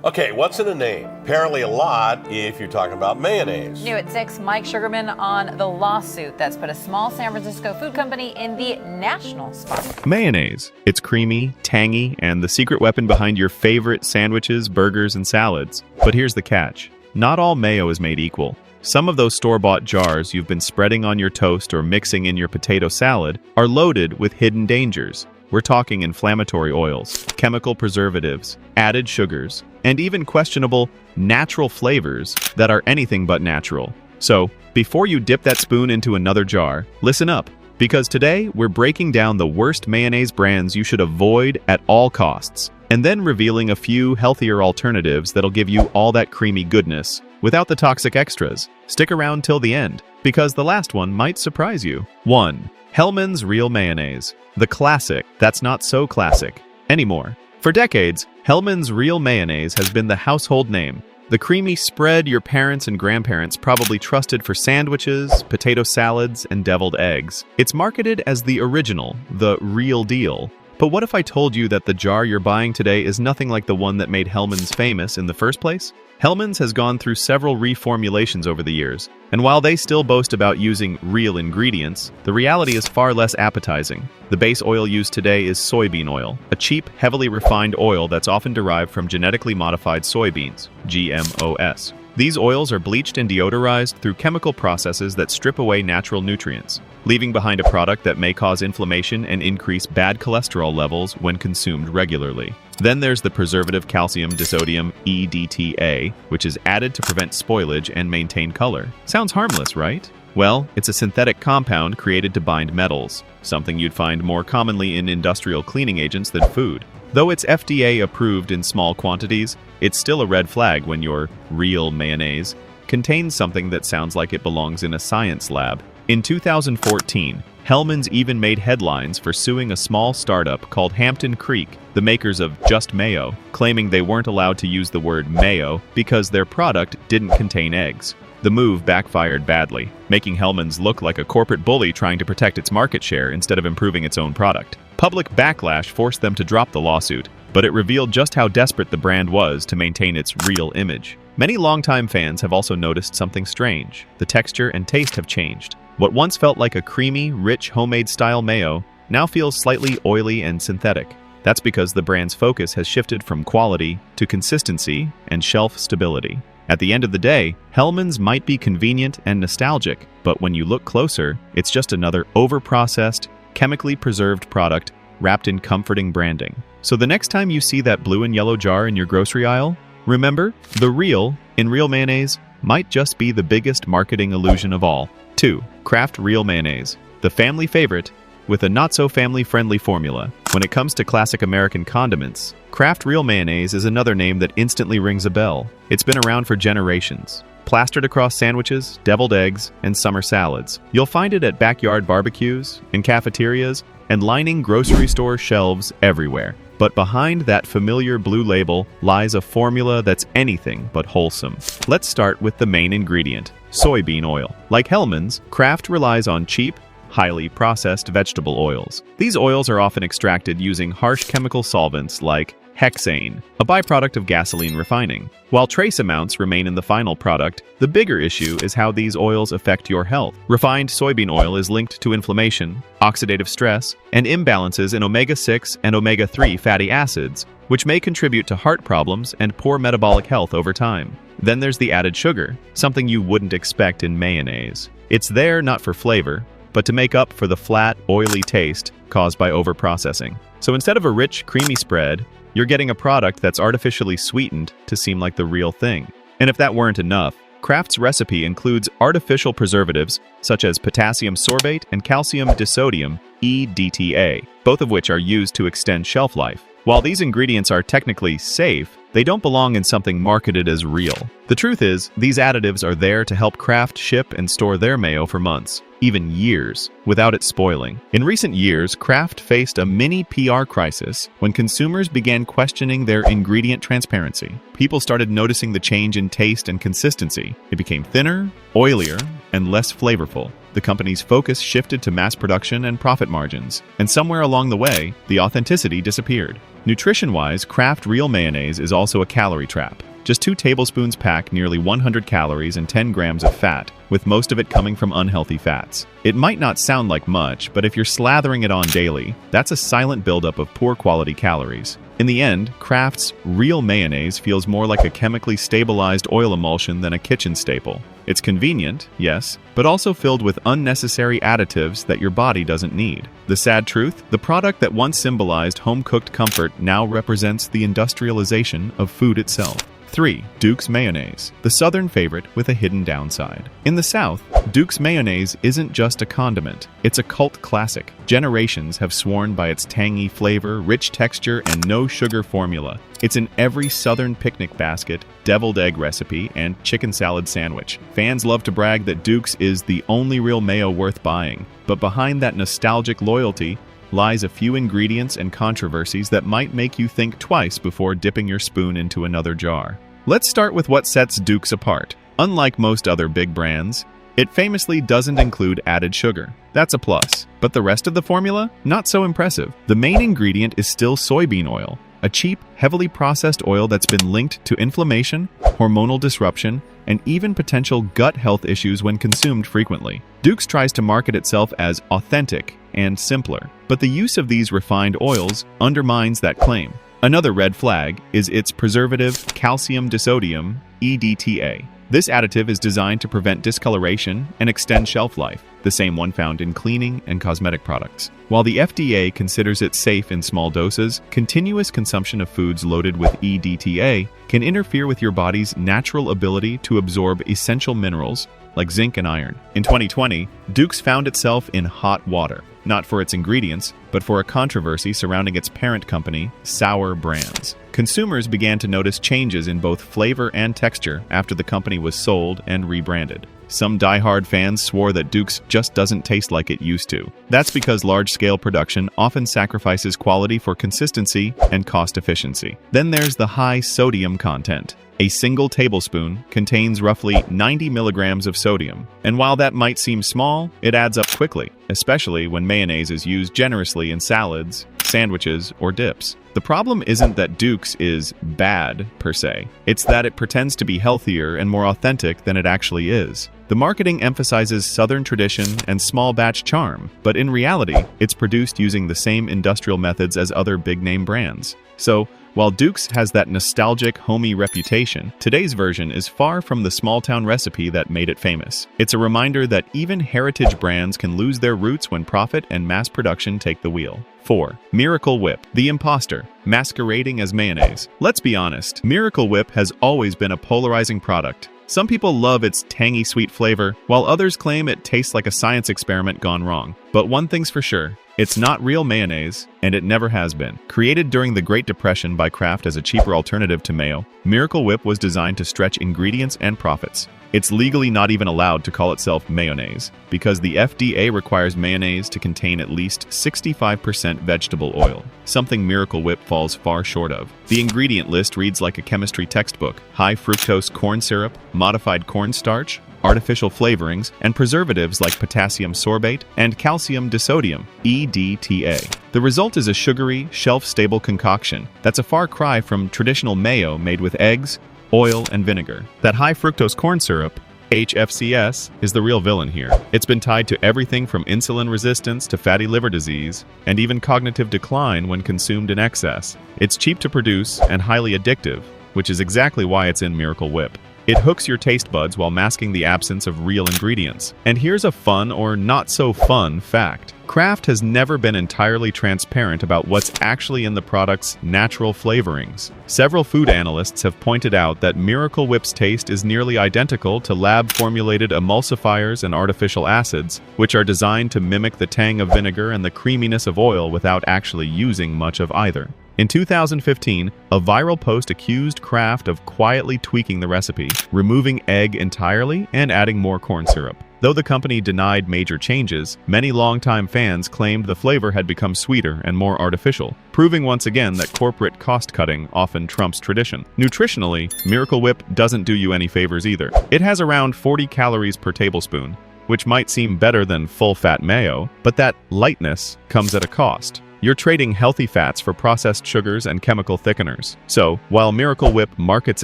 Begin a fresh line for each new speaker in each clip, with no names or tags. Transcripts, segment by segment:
Okay, what's in a name? Apparently a lot if you're talking about mayonnaise.
New at 6, Mike Sugarman on the lawsuit that's put a small San Francisco food company in the national spotlight.
Mayonnaise. It's creamy, tangy, and the secret weapon behind your favorite sandwiches, burgers, and salads. But here's the catch. Not all mayo is made equal. Some of those store-bought jars you've been spreading on your toast or mixing in your potato salad are loaded with hidden dangers. We're talking inflammatory oils, chemical preservatives, added sugars, and even questionable natural flavors that are anything but natural. So, before you dip that spoon into another jar, listen up, because today we're breaking down the worst mayonnaise brands you should avoid at all costs, and then revealing a few healthier alternatives that'll give you all that creamy goodness without the toxic extras. Stick around till the end, because the last one might surprise you. 1. Hellmann's Real Mayonnaise. The classic that's not so classic anymore. For decades, Hellmann's Real Mayonnaise has been the household name. The creamy spread your parents and grandparents probably trusted for sandwiches, potato salads, and deviled eggs. It's marketed as the original, the real deal. But what if I told you that the jar you're buying today is nothing like the one that made Hellmann's famous in the first place? Hellmann's has gone through several reformulations over the years, and while they still boast about using real ingredients, the reality is far less appetizing. The base oil used today is soybean oil, a cheap, heavily refined oil that's often derived from genetically modified soybeans, GMOs. These oils are bleached and deodorized through chemical processes that strip away natural nutrients, leaving behind a product that may cause inflammation and increase bad cholesterol levels when consumed regularly. Then there's the preservative calcium disodium EDTA, which is added to prevent spoilage and maintain color. Sounds harmless, right? Well, it's a synthetic compound created to bind metals, something you'd find more commonly in industrial cleaning agents than food. Though it's FDA approved in small quantities, it's still a red flag when your real mayonnaise contains something that sounds like it belongs in a science lab. In 2014, Hellmann's even made headlines for suing a small startup called Hampton Creek, the makers of Just Mayo, claiming they weren't allowed to use the word mayo because their product didn't contain eggs. The move backfired badly, making Hellmann's look like a corporate bully trying to protect its market share instead of improving its own product. Public backlash forced them to drop the lawsuit, but it revealed just how desperate the brand was to maintain its real image. Many longtime fans have also noticed something strange. The texture and taste have changed. What once felt like a creamy, rich homemade-style mayo now feels slightly oily and synthetic. That's because the brand's focus has shifted from quality to consistency and shelf stability. At the end of the day, Hellmann's might be convenient and nostalgic, but when you look closer, it's just another over-processed, chemically preserved product wrapped in comforting branding. So the next time you see that blue and yellow jar in your grocery aisle, remember, the real in Real Mayonnaise might just be the biggest marketing illusion of all. 2. Kraft Real Mayonnaise, the family favorite with a not-so-family-friendly formula. When it comes to classic American condiments, Kraft Real Mayonnaise is another name that instantly rings a bell. It's been around for generations. Plastered across sandwiches, deviled eggs, and summer salads. You'll find it at backyard barbecues, in cafeterias, and lining grocery store shelves everywhere. But behind that familiar blue label lies a formula that's anything but wholesome. Let's start with the main ingredient, soybean oil. Like Hellmann's, Kraft relies on cheap, highly processed vegetable oils. These oils are often extracted using harsh chemical solvents like hexane, a byproduct of gasoline refining. While trace amounts remain in the final product, the bigger issue is how these oils affect your health. Refined soybean oil is linked to inflammation, oxidative stress, and imbalances in omega-6 and omega-3 fatty acids, which may contribute to heart problems and poor metabolic health over time. Then there's the added sugar, something you wouldn't expect in mayonnaise. It's there not for flavor, but to make up for the flat, oily taste caused by overprocessing. So instead of a rich, creamy spread, you're getting a product that's artificially sweetened to seem like the real thing. And if that weren't enough, Kraft's recipe includes artificial preservatives such as potassium sorbate and calcium disodium EDTA, both of which are used to extend shelf life. While these ingredients are technically safe, they don't belong in something marketed as real. The truth is, these additives are there to help Kraft ship and store their mayo for months, even years, without it spoiling. In recent years, Kraft faced a mini PR crisis when consumers began questioning their ingredient transparency. People started noticing the change in taste and consistency. It became thinner, oilier, and less flavorful. the company's focus shifted to mass production and profit margins, and somewhere along the way, the authenticity disappeared. Nutrition-wise, Kraft Real Mayonnaise is also a calorie trap. Just 2 tablespoons pack nearly 100 calories and 10 grams of fat, with most of it coming from unhealthy fats. It might not sound like much, but if you're slathering it on daily, that's a silent buildup of poor quality calories. In the end, Kraft's Real Mayonnaise feels more like a chemically stabilized oil emulsion than a kitchen staple. It's convenient, yes, but also filled with unnecessary additives that your body doesn't need. The sad truth? The product that once symbolized home-cooked comfort now represents the industrialization of food itself. 3. Duke's Mayonnaise, the southern favorite with a hidden downside. In the South, Duke's Mayonnaise isn't just a condiment, it's a cult classic. Generations have sworn by its tangy flavor, rich texture, and no-sugar formula. It's in every southern picnic basket, deviled egg recipe, and chicken salad sandwich. Fans love to brag that Duke's is the only real mayo worth buying, but behind that nostalgic loyalty lies a few ingredients and controversies that might make you think twice before dipping your spoon into another jar. Let's start with what sets Duke's apart. Unlike most other big brands, it famously doesn't include added sugar. That's a plus. But the rest of the formula? Not so impressive. The main ingredient is still soybean oil, a cheap, heavily processed oil that's been linked to inflammation, hormonal disruption, and even potential gut health issues when consumed frequently. Duke's tries to market itself as authentic and simpler, but the use of these refined oils undermines that claim. Another red flag is its preservative, calcium disodium, EDTA. This additive is designed to prevent discoloration and extend shelf life, the same one found in cleaning and cosmetic products. While the FDA considers it safe in small doses, continuous consumption of foods loaded with EDTA can interfere with your body's natural ability to absorb essential minerals like zinc and iron. In 2020, Duke's found itself in hot water, not for its ingredients, but for a controversy surrounding its parent company, Sour Brands. Consumers began to notice changes in both flavor and texture after the company was sold and rebranded. Some die-hard fans swore that Duke's just doesn't taste like it used to. That's because large-scale production often sacrifices quality for consistency and cost efficiency. Then there's the high sodium content. A single tablespoon contains roughly 90 milligrams of sodium, and while that might seem small, it adds up quickly, especially when mayonnaise is used generously in salads, sandwiches, or dips. The problem isn't that Duke's is bad, per se. It's that it pretends to be healthier and more authentic than it actually is. The marketing emphasizes Southern tradition and small batch charm, but in reality, it's produced using the same industrial methods as other big-name brands. So, while Duke's has that nostalgic, homey reputation, today's version is far from the small-town recipe that made it famous. It's a reminder that even heritage brands can lose their roots when profit and mass production take the wheel. 4. Miracle Whip, the Impostor, masquerading as mayonnaise. Let's be honest, Miracle Whip has always been a polarizing product. Some people love its tangy sweet flavor, while others claim it tastes like a science experiment gone wrong. But one thing's for sure, it's not real mayonnaise, and it never has been. Created during the Great Depression by Kraft as a cheaper alternative to mayo, Miracle Whip was designed to stretch ingredients and profits. It's legally not even allowed to call itself mayonnaise, because the FDA requires mayonnaise to contain at least 65% vegetable oil, something Miracle Whip falls far short of. The ingredient list reads like a chemistry textbook: high fructose corn syrup, modified cornstarch, artificial flavorings, and preservatives like potassium sorbate and calcium disodium, EDTA. The result is a sugary, shelf-stable concoction that's a far cry from traditional mayo made with eggs, oil, and vinegar. That high fructose corn syrup, HFCS, is the real villain here. It's been tied to everything from insulin resistance to fatty liver disease, and even cognitive decline when consumed in excess. It's cheap to produce and highly addictive, which is exactly why it's in Miracle Whip. It hooks your taste buds while masking the absence of real ingredients. And here's a fun or not so fun fact. Kraft has never been entirely transparent about what's actually in the product's natural flavorings. Several food analysts have pointed out that Miracle Whip's taste is nearly identical to lab-formulated emulsifiers and artificial acids, which are designed to mimic the tang of vinegar and the creaminess of oil without actually using much of either. In 2015, a viral post accused Kraft of quietly tweaking the recipe, removing egg entirely and adding more corn syrup. Though the company denied major changes, many longtime fans claimed the flavor had become sweeter and more artificial, proving once again that corporate cost-cutting often trumps tradition. Nutritionally, Miracle Whip doesn't do you any favors either. It has around 40 calories per tablespoon, which might seem better than full-fat mayo, but that lightness comes at a cost. You're trading healthy fats for processed sugars and chemical thickeners. So, while Miracle Whip markets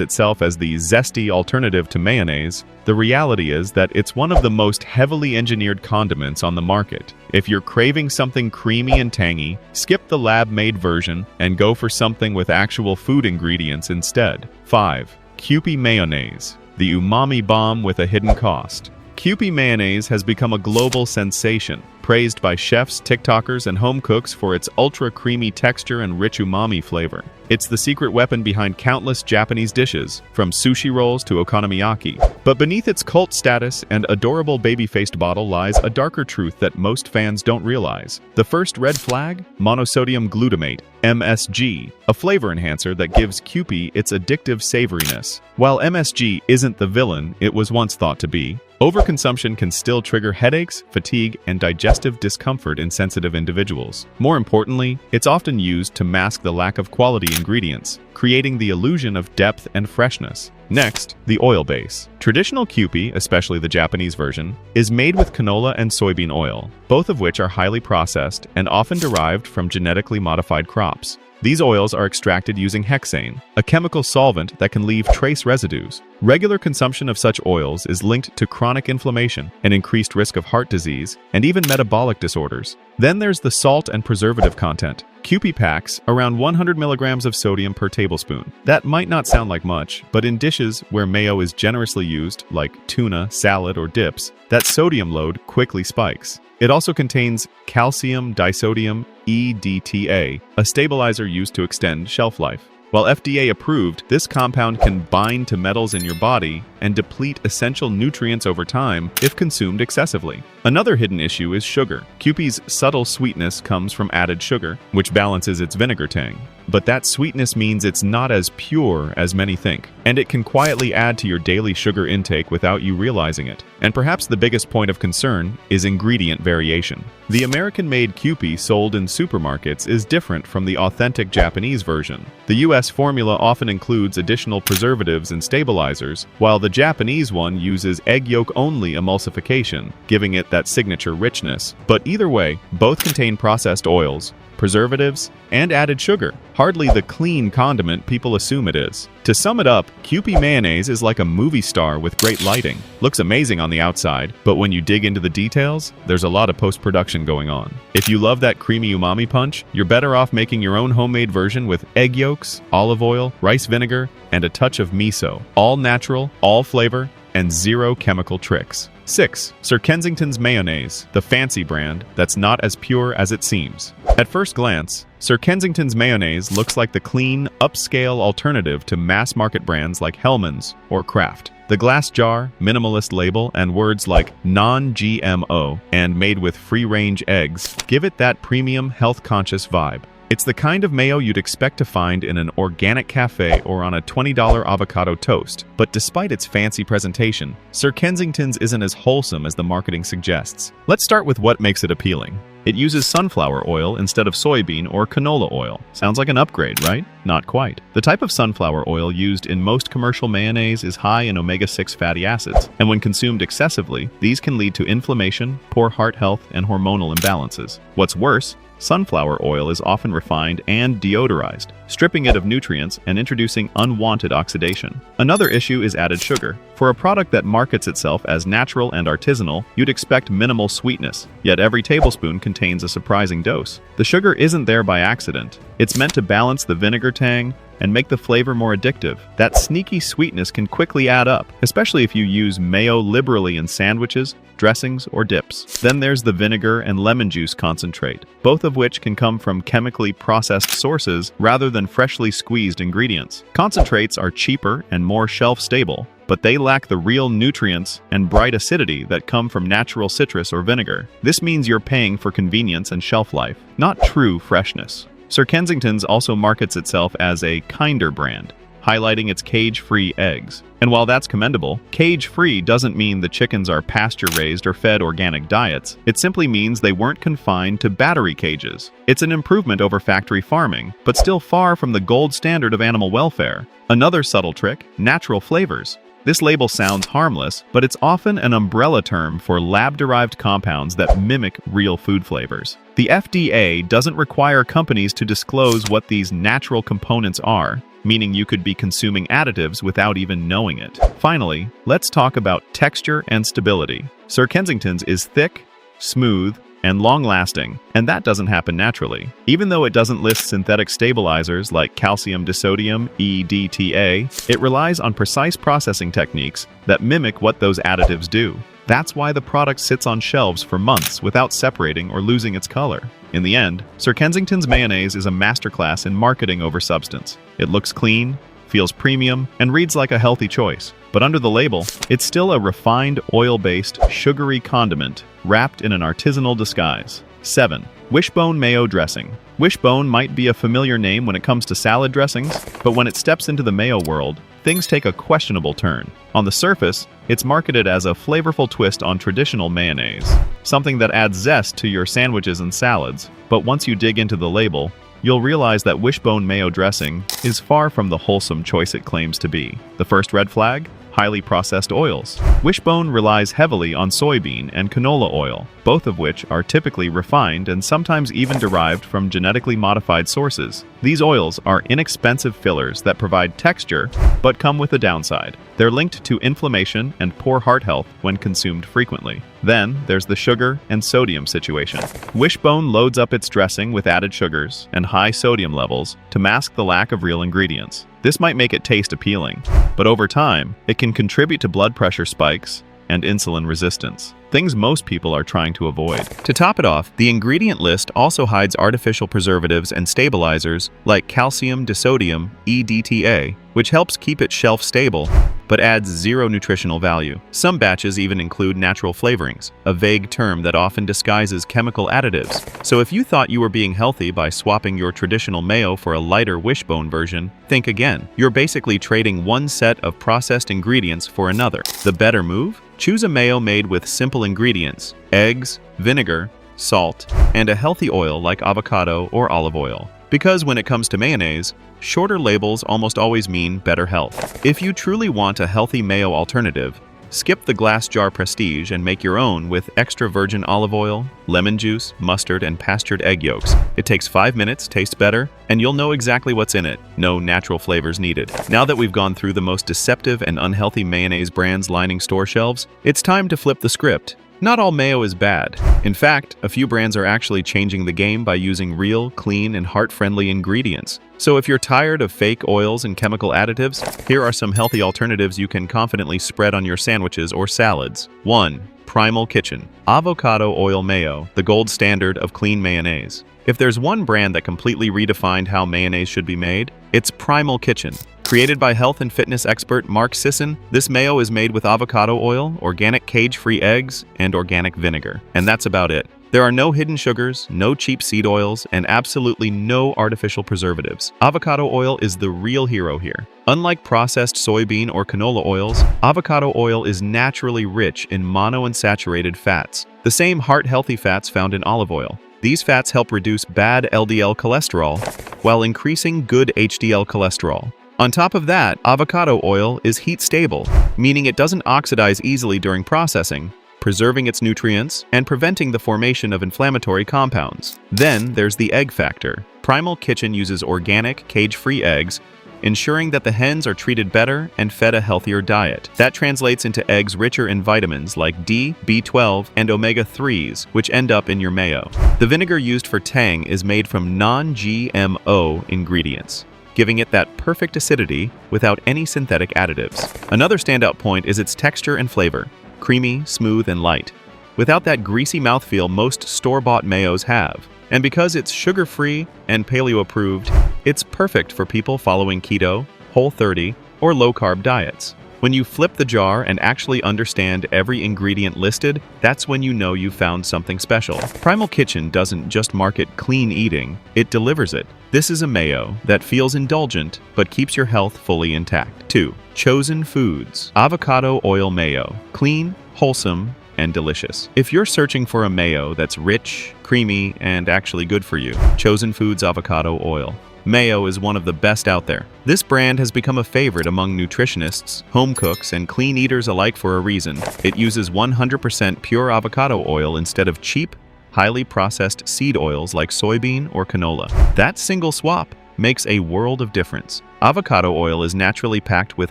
itself as the zesty alternative to mayonnaise, the reality is that it's one of the most heavily engineered condiments on the market. If you're craving something creamy and tangy, skip the lab-made version and go for something with actual food ingredients instead. 5. Kewpie Mayonnaise, the umami bomb with a hidden cost. Kewpie Mayonnaise has become a global sensation, praised by chefs, TikTokers, and home cooks for its ultra-creamy texture and rich umami flavor. It's the secret weapon behind countless Japanese dishes, from sushi rolls to okonomiyaki. But beneath its cult status and adorable baby-faced bottle lies a darker truth that most fans don't realize. The first red flag? Monosodium glutamate, MSG, a flavor enhancer that gives Kewpie its addictive savoriness. While MSG isn't the villain it was once thought to be, overconsumption can still trigger headaches, fatigue, and digestive discomfort in sensitive individuals. More importantly, it's often used to mask the lack of quality ingredients, creating the illusion of depth and freshness. Next, the oil base. Traditional Kewpie, especially the Japanese version, is made with canola and soybean oil, both of which are highly processed and often derived from genetically modified crops. These oils are extracted using hexane, a chemical solvent that can leave trace residues. Regular consumption of such oils is linked to chronic inflammation, an increased risk of heart disease, and even metabolic disorders. Then there's the salt and preservative content. Kewpie packs around 100 milligrams of sodium per tablespoon. That might not sound like much, but in dishes where mayo is generously used, like tuna, salad, or dips, that sodium load quickly spikes. It also contains calcium disodium EDTA, a stabilizer used to extend shelf life. While FDA approved, this compound can bind to metals in your body and deplete essential nutrients over time if consumed excessively. Another hidden issue is sugar. Kewpie's subtle sweetness comes from added sugar, which balances its vinegar tang. But that sweetness means it's not as pure as many think, and it can quietly add to your daily sugar intake without you realizing it. And perhaps the biggest point of concern is ingredient variation. The American-made Kewpie sold in supermarkets is different from the authentic Japanese version. The US formula often includes additional preservatives and stabilizers, while the Japanese one uses egg yolk-only emulsification, giving it that signature richness. But either way, both contain processed oils, preservatives, and added sugar. Hardly the clean condiment people assume it is. To sum it up, Kewpie Mayonnaise is like a movie star with great lighting. Looks amazing on the outside, but when you dig into the details, there's a lot of post-production going on. If you love that creamy umami punch, you're better off making your own homemade version with egg yolks, olive oil, rice vinegar, and a touch of miso. All natural, all flavor, and zero chemical tricks. 6. Sir Kensington's Mayonnaise, the fancy brand that's not as pure as it seems. At first glance, Sir Kensington's Mayonnaise looks like the clean, upscale alternative to mass-market brands like Hellmann's or Kraft. The glass jar, minimalist label, and words like non-GMO and made with free-range eggs give it that premium, health-conscious vibe. It's the kind of mayo you'd expect to find in an organic cafe or on a $20 avocado toast. But despite its fancy presentation, Sir Kensington's isn't as wholesome as the marketing suggests. Let's start with what makes it appealing. It uses sunflower oil instead of soybean or canola oil. Sounds like an upgrade, right? Not quite. The type of sunflower oil used in most commercial mayonnaise is high in omega-6 fatty acids, and when consumed excessively, these can lead to inflammation, poor heart health, and hormonal imbalances. What's worse, sunflower oil is often refined and deodorized, stripping it of nutrients and introducing unwanted oxidation. Another issue is added sugar. For a product that markets itself as natural and artisanal, you'd expect minimal sweetness, yet every tablespoon contains a surprising dose. The sugar isn't there by accident. It's meant to balance the vinegar tang and make the flavor more addictive. That sneaky sweetness can quickly add up, especially if you use mayo liberally in sandwiches, dressings, or dips. Then there's the vinegar and lemon juice concentrate, both of which can come from chemically processed sources rather than freshly squeezed ingredients. Concentrates are cheaper and more shelf-stable, but they lack the real nutrients and bright acidity that come from natural citrus or vinegar. This means you're paying for convenience and shelf life, not true freshness. Sir Kensington's also markets itself as a kinder brand, highlighting its cage-free eggs. And while that's commendable, cage-free doesn't mean the chickens are pasture-raised or fed organic diets. It simply means they weren't confined to battery cages. It's an improvement over factory farming, but still far from the gold standard of animal welfare. Another subtle trick: natural flavors. This label sounds harmless, but it's often an umbrella term for lab-derived compounds that mimic real food flavors. The FDA doesn't require companies to disclose what these natural components are, meaning you could be consuming additives without even knowing it. Finally, let's talk about texture and stability. Sir Kensington's is thick, smooth, and long-lasting, and that doesn't happen naturally. Even though it doesn't list synthetic stabilizers like calcium disodium, EDTA, it relies on precise processing techniques that mimic what those additives do. That's why the product sits on shelves for months without separating or losing its color. In the end, Sir Kensington's mayonnaise is a masterclass in marketing over substance. It looks clean, feels premium, and reads like a healthy choice. But under the label, it's still a refined, oil-based, sugary condiment wrapped in an artisanal disguise. 7. Wishbone mayo dressing. Wishbone might be a familiar name when it comes to salad dressings, but when it steps into the mayo world, things take a questionable turn. On the surface, it's marketed as a flavorful twist on traditional mayonnaise, something that adds zest to your sandwiches and salads. But once you dig into the label, you'll realize that Wishbone mayo dressing is far from the wholesome choice it claims to be. The first red flag? Highly processed oils. Wishbone relies heavily on soybean and canola oil, both of which are typically refined and sometimes even derived from genetically modified sources. These oils are inexpensive fillers that provide texture, but come with a downside. They're linked to inflammation and poor heart health when consumed frequently. Then, there's the sugar and sodium situation. Wishbone loads up its dressing with added sugars and high sodium levels to mask the lack of real ingredients. This might make it taste appealing, but over time, it can contribute to blood pressure spikes and insulin resistance, things most people are trying to avoid. To top it off, the ingredient list also hides artificial preservatives and stabilizers like calcium disodium, EDTA, which helps keep it shelf stable, but adds zero nutritional value. Some batches even include natural flavorings, a vague term that often disguises chemical additives. So if you thought you were being healthy by swapping your traditional mayo for a lighter Wishbone version, think again. You're basically trading one set of processed ingredients for another. The better move? Choose a mayo made with simple ingredients: eggs, vinegar, salt, and a healthy oil like avocado or olive oil. Because when it comes to mayonnaise, shorter labels almost always mean better health. If you truly want a healthy mayo alternative, skip the glass jar prestige and make your own with extra virgin olive oil, lemon juice, mustard, and pastured egg yolks. It takes 5 minutes, tastes better, and you'll know exactly what's in it. No natural flavors needed. Now that we've gone through the most deceptive and unhealthy mayonnaise brands lining store shelves, it's time to flip the script. Not all mayo is bad. In fact, a few brands are actually changing the game by using real, clean, and heart-friendly ingredients. So if you're tired of fake oils and chemical additives, here are some healthy alternatives you can confidently spread on your sandwiches or salads. 1. Primal Kitchen. Avocado oil mayo, the gold standard of clean mayonnaise. If there's one brand that completely redefined how mayonnaise should be made, it's Primal Kitchen. Created by health and fitness expert Mark Sisson, this mayo is made with avocado oil, organic cage-free eggs, and organic vinegar. And that's about it. There are no hidden sugars, no cheap seed oils, and absolutely no artificial preservatives. Avocado oil is the real hero here. Unlike processed soybean or canola oils, avocado oil is naturally rich in monounsaturated fats, the same heart-healthy fats found in olive oil. These fats help reduce bad LDL cholesterol while increasing good HDL cholesterol. On top of that, avocado oil is heat stable, meaning it doesn't oxidize easily during processing, preserving its nutrients and preventing the formation of inflammatory compounds. Then there's the egg factor. Primal Kitchen uses organic, cage-free eggs, ensuring that the hens are treated better and fed a healthier diet. That translates into eggs richer in vitamins like D, B12, and omega-3s, which end up in your mayo. The vinegar used for tang is made from non-GMO ingredients, giving it that perfect acidity without any synthetic additives. Another standout point is its texture and flavor, creamy, smooth, and light, without that greasy mouthfeel most store-bought mayos have. And because it's sugar-free and paleo-approved, it's perfect for people following keto, Whole30, or low-carb diets. When you flip the jar and actually understand every ingredient listed, that's when you know you've found something special. Primal Kitchen doesn't just market clean eating, it delivers it. This is a mayo that feels indulgent but keeps your health fully intact. 2. Chosen Foods. Avocado oil mayo. Clean, wholesome, and delicious. If you're searching for a mayo that's rich, creamy, and actually good for you, Chosen Foods avocado oil. Mayo is one of the best out there. This brand has become a favorite among nutritionists, home cooks, and clean eaters alike for a reason. It uses 100% pure avocado oil instead of cheap, highly processed seed oils like soybean or canola. That single swap makes a world of difference. Avocado oil is naturally packed with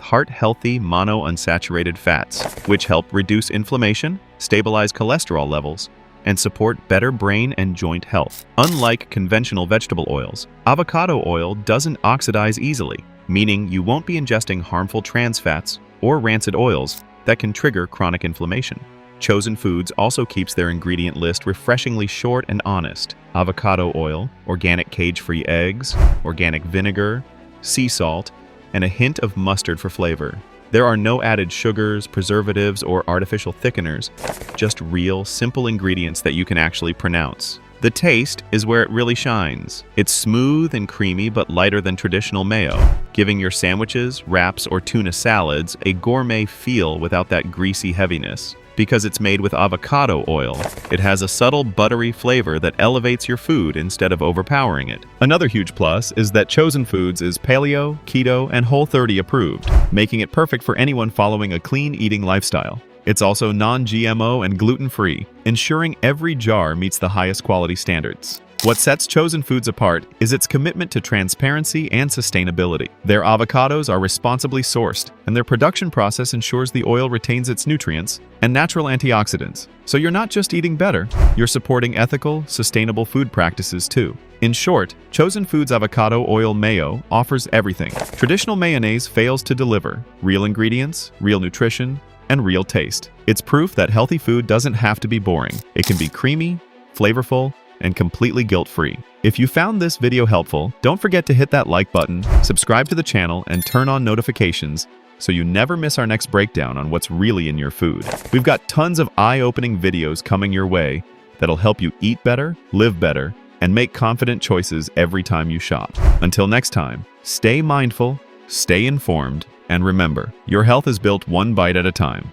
heart-healthy monounsaturated fats, which help reduce inflammation, stabilize cholesterol levels, and support better brain and joint health. Unlike conventional vegetable oils, avocado oil doesn't oxidize easily, meaning you won't be ingesting harmful trans fats or rancid oils that can trigger chronic inflammation. Chosen Foods also keeps their ingredient list refreshingly short and honest. Avocado oil, organic cage-free eggs, organic vinegar, sea salt, and a hint of mustard for flavor. There are no added sugars, preservatives, or artificial thickeners, just real, simple ingredients that you can actually pronounce. The taste is where it really shines. It's smooth and creamy but lighter than traditional mayo, giving your sandwiches, wraps, or tuna salads a gourmet feel without that greasy heaviness. Because it's made with avocado oil, it has a subtle buttery flavor that elevates your food instead of overpowering it. Another huge plus is that Chosen Foods is paleo, keto, and Whole30 approved, making it perfect for anyone following a clean eating lifestyle. It's also non-GMO and gluten-free, ensuring every jar meets the highest quality standards. What sets Chosen Foods apart is its commitment to transparency and sustainability. Their avocados are responsibly sourced, and their production process ensures the oil retains its nutrients and natural antioxidants. So you're not just eating better, you're supporting ethical, sustainable food practices too. In short, Chosen Foods Avocado Oil Mayo offers everything. Traditional mayonnaise fails to deliver real ingredients, real nutrition, and real taste. It's proof that healthy food doesn't have to be boring. It can be creamy, flavorful, and completely guilt-free. If you found this video helpful, don't forget to hit that like button, subscribe to the channel, and turn on notifications so you never miss our next breakdown on what's really in your food. We've got tons of eye-opening videos coming your way that'll help you eat better, live better, and make confident choices every time you shop. Until next time, stay mindful, stay informed, and remember, your health is built one bite at a time.